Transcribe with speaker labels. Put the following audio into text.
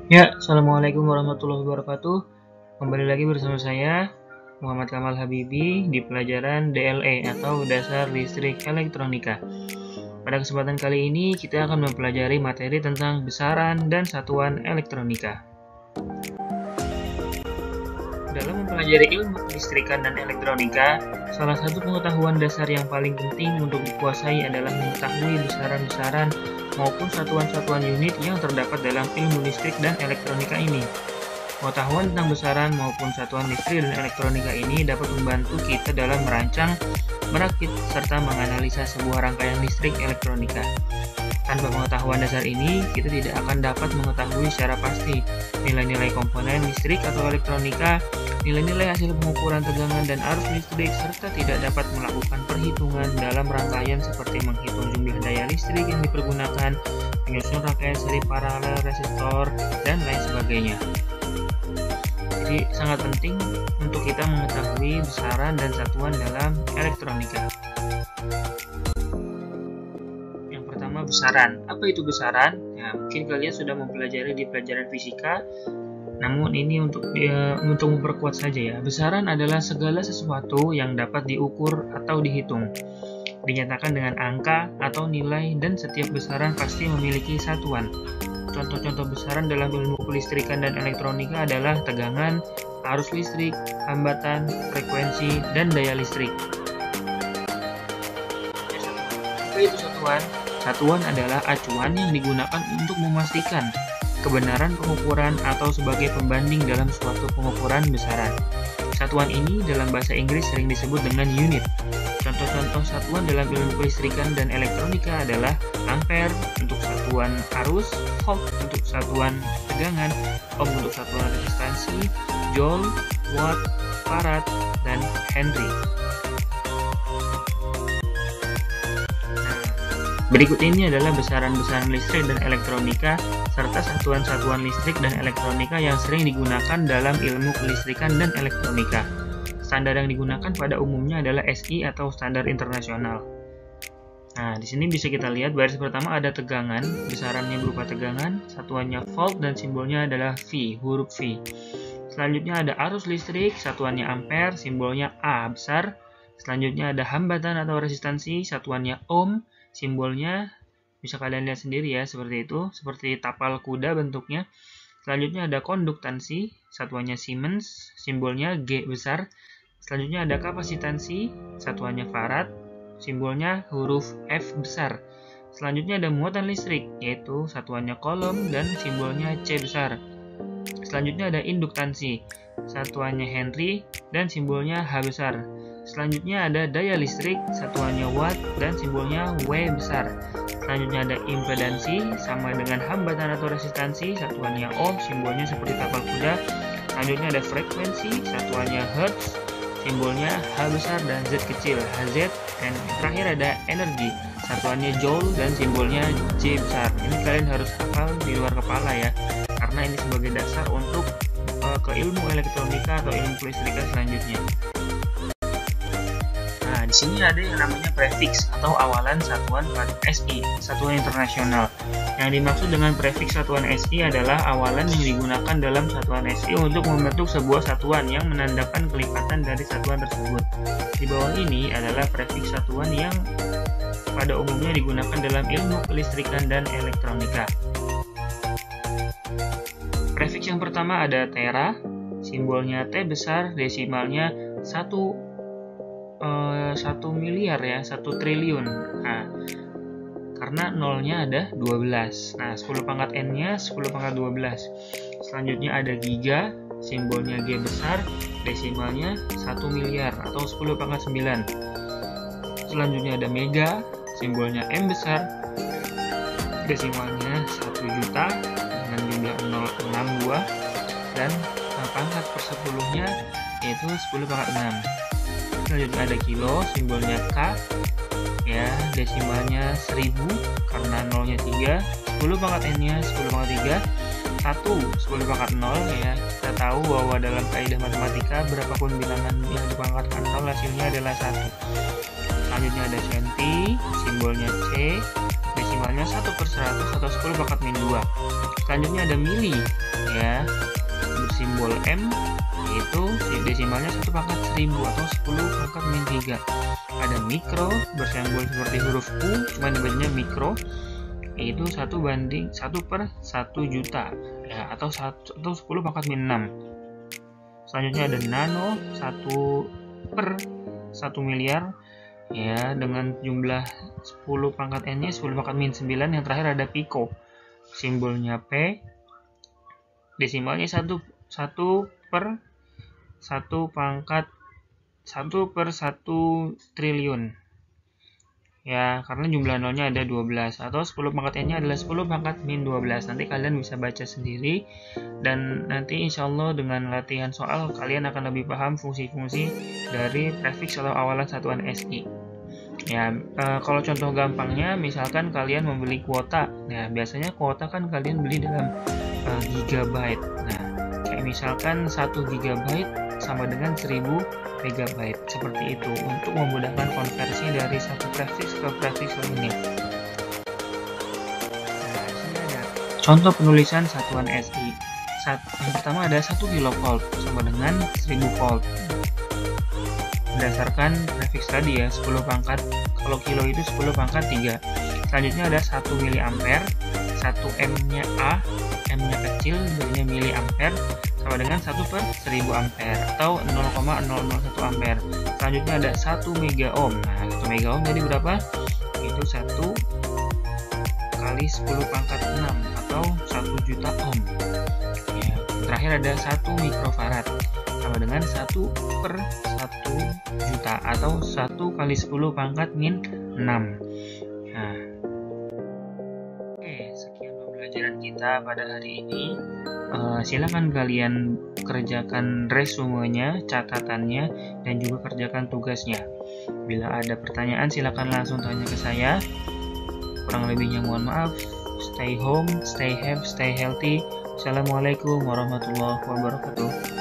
Speaker 1: Ya, Assalamualaikum warahmatullahi wabarakatuh. Kembali lagi bersama saya, Muhammad Kamal Habibi, di pelajaran DLE atau Dasar Listrik Elektronika. Pada kesempatan kali ini, kita akan mempelajari materi tentang besaran dan satuan elektronika. Dalam mempelajari ilmu kelistrikan dan elektronika, salah satu pengetahuan dasar yang paling penting untuk dikuasai adalah mengetahui besaran-besaran maupun satuan-satuan unit yang terdapat dalam ilmu listrik dan elektronika ini. Pengetahuan tentang besaran maupun satuan listrik dan elektronika ini dapat membantu kita dalam merancang, merakit, serta menganalisa sebuah rangkaian listrik elektronika. Tanpa pengetahuan dasar ini, kita tidak akan dapat mengetahui secara pasti nilai-nilai komponen listrik atau elektronika, nilai-nilai hasil pengukuran tegangan dan arus listrik, serta tidak dapat melakukan perhitungan dalam rangkaian seperti menghitung jumlah daya listrik yang dipergunakan, menyusun rangkaian seri paralel resistor, dan lain sebagainya. Jadi sangat penting untuk kita mengetahui besaran dan satuan dalam elektronika. Yang pertama, besaran. Apa itu besaran? Ya, mungkin kalian sudah mempelajari di pelajaran fisika, namun ini untuk memperkuat saja ya. Besaran adalah segala sesuatu yang dapat diukur atau dihitung, dinyatakan dengan angka atau nilai, dan setiap besaran pasti memiliki satuan. Contoh-contoh besaran dalam ilmu kelistrikan dan elektronika adalah tegangan, arus listrik, hambatan, frekuensi, dan daya listrik. Apa itu satuan? Satuan adalah acuan yang digunakan untuk memastikan kebenaran pengukuran atau sebagai pembanding dalam suatu pengukuran besaran. Satuan ini dalam bahasa Inggris sering disebut dengan unit. Contoh-contoh satuan dalam ilmu kelistrikan dan elektronika adalah ampere untuk satuan arus, volt untuk satuan tegangan, ohm untuk satuan resistansi, joule, watt, farad, dan henry. Berikut ini adalah besaran-besaran listrik dan elektronika serta satuan-satuan listrik dan elektronika yang sering digunakan dalam ilmu kelistrikan dan elektronika. Standar yang digunakan pada umumnya adalah SI atau standar internasional. Nah, di sini bisa kita lihat baris pertama ada tegangan, besarannya berupa tegangan, satuannya volt dan simbolnya adalah V, huruf V. Selanjutnya ada arus listrik, satuannya ampere, simbolnya A besar. Selanjutnya ada hambatan atau resistansi, satuannya ohm, simbolnya bisa kalian lihat sendiri ya, seperti itu, seperti tapal kuda bentuknya. Selanjutnya ada konduktansi, satuannya Siemens, simbolnya G besar. Selanjutnya ada kapasitansi, satuannya farad, simbolnya huruf F besar. Selanjutnya ada muatan listrik, yaitu satuannya coulomb dan simbolnya C besar. Selanjutnya ada induktansi, satuannya Henry dan simbolnya H besar. Selanjutnya ada daya listrik, satuannya watt dan simbolnya W besar. Selanjutnya ada impedansi, sama dengan hambatan atau resistansi, satuannya ohm, simbolnya seperti tapal kuda. Selanjutnya ada frekuensi, satuannya hertz, simbolnya H besar dan Z kecil, Hz. Dan terakhir ada energi, satuannya joule dan simbolnya J besar. Ini kalian harus hafal di luar kepala ya, karena ini sebagai dasar untuk ke ilmu elektronika atau ilmu kelistrikan selanjutnya. Nah, di sini ada yang namanya prefiks atau awalan satuan SI, satuan internasional. Yang dimaksud dengan prefiks satuan SI adalah awalan yang digunakan dalam satuan SI untuk membentuk sebuah satuan yang menandakan kelipatan dari satuan tersebut. Di bawah ini adalah prefiks satuan yang pada umumnya digunakan dalam ilmu kelistrikan dan elektronika. Prefiks yang pertama ada tera, simbolnya T besar, desimalnya 1 miliar ya, 1 triliun. Nah, karena nolnya ada 12. Nah, 10 pangkat N-nya 10 pangkat 12. Selanjutnya ada giga, simbolnya G besar, desimalnya 1 miliar atau 10 pangkat 9. Selanjutnya ada mega, simbolnya M besar, desimalnya 1 juta dengan jumlah 062 dan pangkat per 10-nya yaitu 10 pangkat 6. Selanjutnya ada kilo, simbolnya K ya, desimalnya 1000 karena nolnya 3, 10 pangkat N-nya 10 pangkat 3, 10 pangkat 0 ya. Kita tahu bahwa dalam kaidah matematika berapapun bilangan yang dipangkatkan 0 hasilnya adalah 1. Selanjutnya ada senti, simbolnya C, desimalnya 1/100 atau 10 pangkat min 2. Selanjutnya ada mili, ya, bersimbol M, yaitu desimalnya 1 pangkat 1000 atau 10 pangkat min 3. Ada mikro, bersimbol seperti huruf U, cuma dibacanya mikro, yaitu 1/1 juta, ya, atau 10 pangkat min 6. Selanjutnya ada nano, 1/1 miliar, ya, dengan jumlah 10 pangkat n-nya 10 pangkat min 9. Yang terakhir ada pico, simbolnya P, desimalnya 1/1 triliun, ya, karena jumlah nolnya ada 12, atau 10 pangkat n-nya adalah 10 pangkat min 12. Nanti kalian bisa baca sendiri, dan nanti insya Allah dengan latihan soal kalian akan lebih paham fungsi-fungsi dari prefiks atau awalan satuan SI. Ya, kalau contoh gampangnya, misalkan kalian membeli kuota. Nah, biasanya kuota kan kalian beli dalam gigabyte. Nah, kayak misalkan 1 gigabyte sama dengan 1000 megabyte, seperti itu, untuk memudahkan konversi dari satu prefiks ke prefiks lainnya. Nah, sini ada contoh penulisan satuan SI. Yang pertama ada 1 kilovolt sama dengan 1000 volt. Berdasarkan prefiks tadi, ya, 10 pangkat, kalau kilo itu 10 pangkat 3. Selanjutnya ada 1 miliampere, 1 M-nya A, M-nya kecil, jadinya miliampere, sama dengan 1/1000 ampere atau 0,001 ampere. Selanjutnya ada 1 mega ohm. Nah, 1 mega ohm jadi berapa? Itu 1 kali 10 pangkat 6 atau 1 juta ohm. Ya, terakhir ada 1 mikrofarad sama dengan 1/1 juta atau 1 kali 10 pangkat min 6. Nah, oke, sekian pembelajaran kita pada hari ini. Silakan kalian kerjakan resumenya, catatannya, dan juga kerjakan tugasnya. Bila ada pertanyaan, silakan langsung tanya ke saya. Kurang lebihnya mohon maaf. Stay home, stay happy, stay healthy. Assalamualaikum warahmatullahi wabarakatuh.